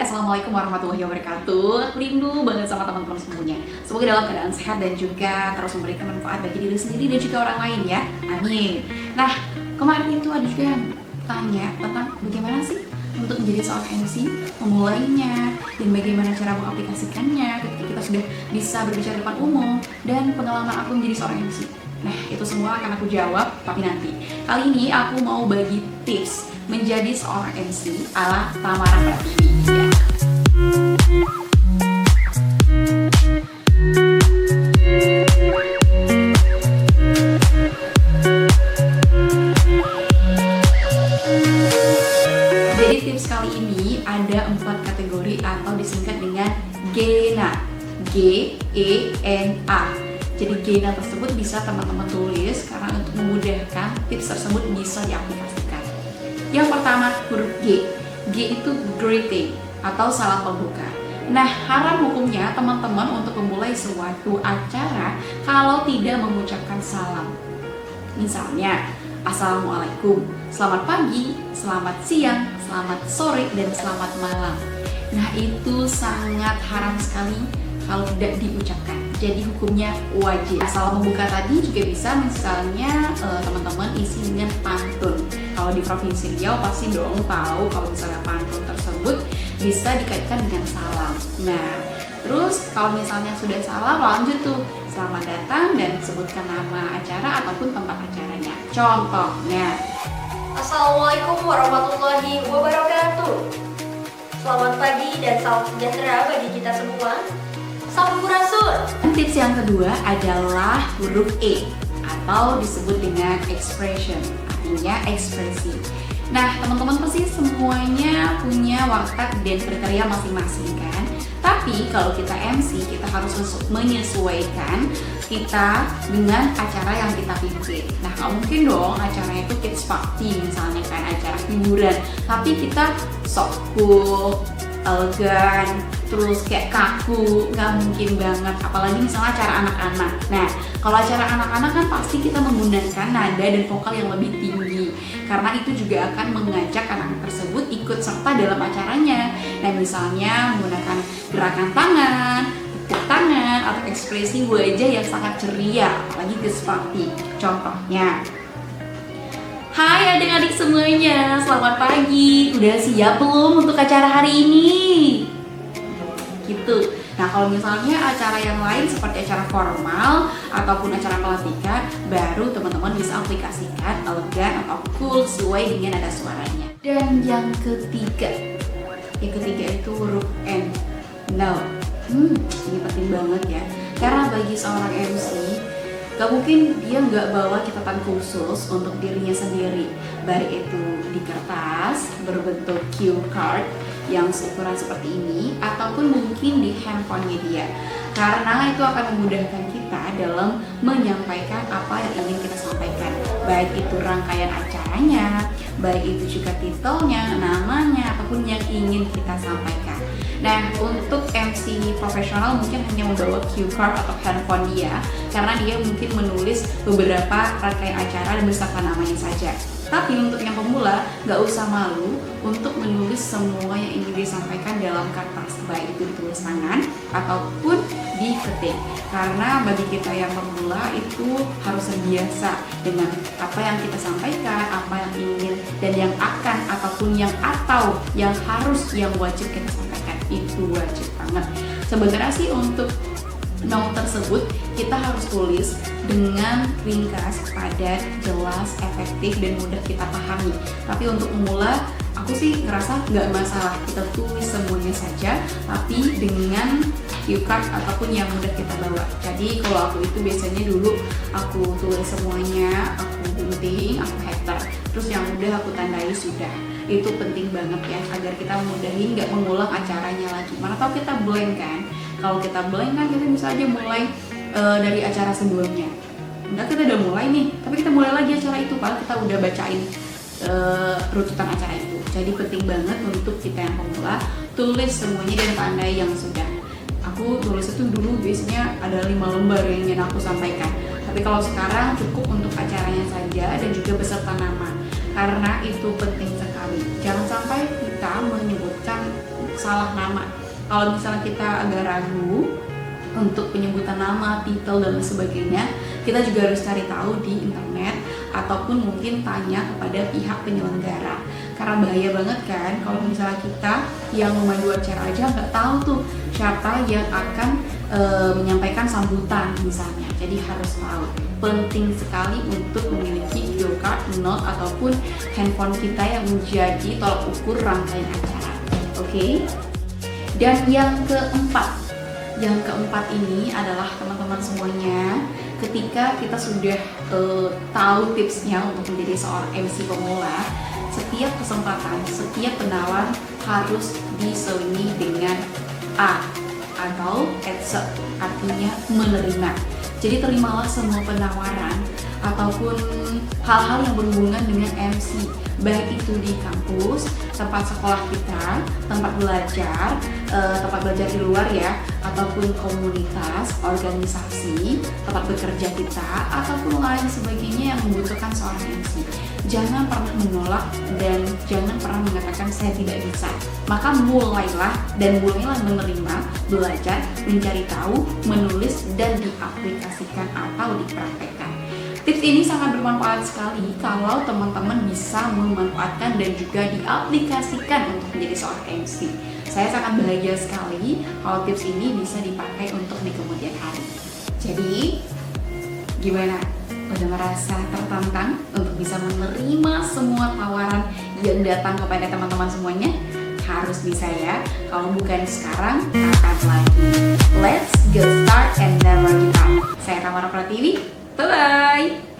Assalamualaikum warahmatullahi wabarakatuh. Aku rindu banget sama teman-teman semuanya. Semoga dalam keadaan sehat dan juga terus memberikan manfaat bagi diri sendiri dan juga orang lain ya. Amin. Nah, kemarin itu ada juga yang tanya tentang bagaimana sih untuk menjadi seorang MC, memulainya, dan bagaimana cara mengaplikasikannya ketika kita sudah bisa berbicara depan umum, dan pengalaman aku menjadi seorang MC. Nah, itu semua akan aku jawab, tapi nanti. Kali ini aku mau bagi tips menjadi seorang MC ala Tamara Pratiwi. Ya. Jadi tips kali ini ada 4 kategori atau disingkat dengan GENA. G-E-N-A. Jadi GENA tersebut bisa teman-teman tulis karena untuk memudahkan tips tersebut bisa diaplikasikan. Yang pertama, huruf G. G itu greeting atau salam pembuka. Nah, haram hukumnya teman-teman untuk memulai suatu acara kalau tidak mengucapkan salam. Misalnya, Assalamualaikum, selamat pagi, selamat siang, selamat sore, dan selamat malam. Nah, itu sangat haram sekali kalau tidak diucapkan. Jadi hukumnya wajib. Salam membuka tadi juga bisa misalnya teman-teman isi dengan pantun. Kalau di Provinsi Riau pasti dong tahu kalau misalnya pantun tersebut bisa dikaitkan dengan salam. Nah, terus kalau misalnya sudah salam, lanjut tuh selamat datang dan sebutkan nama acara ataupun tempat acaranya. Contohnya, Assalamualaikum warahmatullahi wabarakatuh. Selamat pagi dan salam sejahtera bagi kita semua. Sampurasun. Tips yang kedua adalah huruf E atau disebut dengan expression, artinya ekspresi. Nah, teman-teman pasti semuanya punya watak dan kriteria masing-masing kan? Tapi kalau kita MC, kita harus menyesuaikan kita dengan acara yang kita pimpin. Nah, nggak mungkin dong acaranya itu kids party misalnya kan, acara hiburan, tapi kita sok cool, elegan, terus kayak kaku, nggak mungkin banget. Apalagi misalnya acara anak-anak. Nah, kalau acara anak-anak kan pasti kita menggunakan nada dan vokal yang lebih tinggi, karena itu juga akan mengajak anak-anak tersebut ikut serta dalam acaranya. Nah, misalnya menggunakan gerakan tangan, tepuk tangan, atau ekspresi wajah yang sangat ceria, apalagi ke seperti contohnya. Hai adik-adik semuanya, selamat pagi. Udah siap belum untuk acara hari ini? Gitu. Nah, kalau misalnya acara yang lain seperti acara formal ataupun acara pelantikan, baru teman-teman bisa aplikasikan elegan atau cool sesuai dengan nada suaranya. Dan yang ketiga itu huruf N. Now, ini penting banget ya, karena bagi seorang MC gak mungkin dia nggak bawa catatan khusus untuk dirinya sendiri, baik itu di kertas berbentuk cue card yang seukuran seperti ini ataupun mungkin di handphonenya dia, karena itu akan memudahkan kita dalam menyampaikan apa yang ingin kita sampaikan, baik itu rangkaian acaranya, baik itu juga titelnya, namanya, ataupun yang ingin kita sampaikan. Nah, untuk MC profesional mungkin hanya membawa cue card atau handphone dia, karena dia mungkin menulis beberapa rangkaian acara dan beserta namanya saja. Tapi untuk yang pemula, nggak usah malu untuk menulis semua yang ingin disampaikan dalam kertas, baik itu ditulis tangan ataupun diketik. Karena bagi kita yang pemula itu harus terbiasa dengan apa yang kita sampaikan, apa yang ingin dan yang akan ataupun yang atau yang harus, yang wajib kita sampaikan. Itu wajib banget. Sebenarnya sih untuk note tersebut kita harus tulis dengan ringkas, padat, jelas, efektif, dan mudah kita pahami. Tapi untuk pemula, aku sih ngerasa nggak masalah, kita tulis semuanya saja, tapi dengan cue card ataupun yang mudah kita bawa. Jadi kalau aku itu biasanya dulu aku tulis semuanya, aku gunting, aku header, terus yang udah aku tandai sudah. Itu penting banget ya, agar kita mudahin nggak mengulang acaranya lagi. Mana tahu kita blank kan? Kalau kita blank kan kita bisa aja mulai dari acara sebelumnya. Udah, kita udah mulai nih, tapi kita mulai lagi acara itu, padahal kita udah bacain rututan acara itu. Jadi penting banget untuk kita yang pemula, tulis semuanya dan tandai yang sudah. Aku tulis itu dulu biasanya ada 5 lembar yang ingin aku sampaikan, tapi kalau sekarang cukup untuk acaranya saja dan juga beserta nama, karena itu penting sekali. Jangan sampai kita menyebutkan salah nama. Kalau misalnya kita agak ragu untuk penyebutan nama, titel, dan sebagainya, kita juga harus cari tahu di internet ataupun mungkin tanya kepada pihak penyelenggara. Karena bahaya banget kan kalau misalnya kita yang memandu acara aja nggak tahu tuh siapa yang akan menyampaikan sambutan misalnya. Jadi harus tahu. Penting sekali untuk memiliki cue card, note, ataupun handphone kita yang menjadi tolak ukur rangkaian acara. Oke? Dan yang keempat ini adalah teman-teman semuanya, ketika kita sudah tahu tipsnya untuk menjadi seorang MC pemula, setiap kesempatan, setiap penawaran harus diselingi dengan A atau accept, artinya menerima. Jadi terimalah semua penawaran ataupun hal-hal yang berhubungan dengan MC, baik itu di kampus, tempat sekolah kita, tempat belajar di luar ya, ataupun komunitas, organisasi, tempat bekerja kita, ataupun lain sebagainya yang membutuhkan seorang MC. Jangan pernah menolak dan jangan pernah mengatakan saya tidak bisa. Maka mulailah menerima, belajar, mencari tahu, menulis, dan diaplikasikan atau dipraktekkan. Tips ini sangat bermanfaat sekali kalau teman-teman bisa memanfaatkan dan juga diaplikasikan untuk menjadi seorang MC. Saya sangat bahagia sekali kalau tips ini bisa dipakai untuk di kemudian hari. Jadi, gimana? Udah merasa tertantang untuk bisa menerima semua tawaran yang datang kepada teman-teman semuanya? Harus bisa ya. Kalau bukan sekarang, kapan lagi? Let's get start and never give up. Saya Tamara Pratiwi. Bye-bye!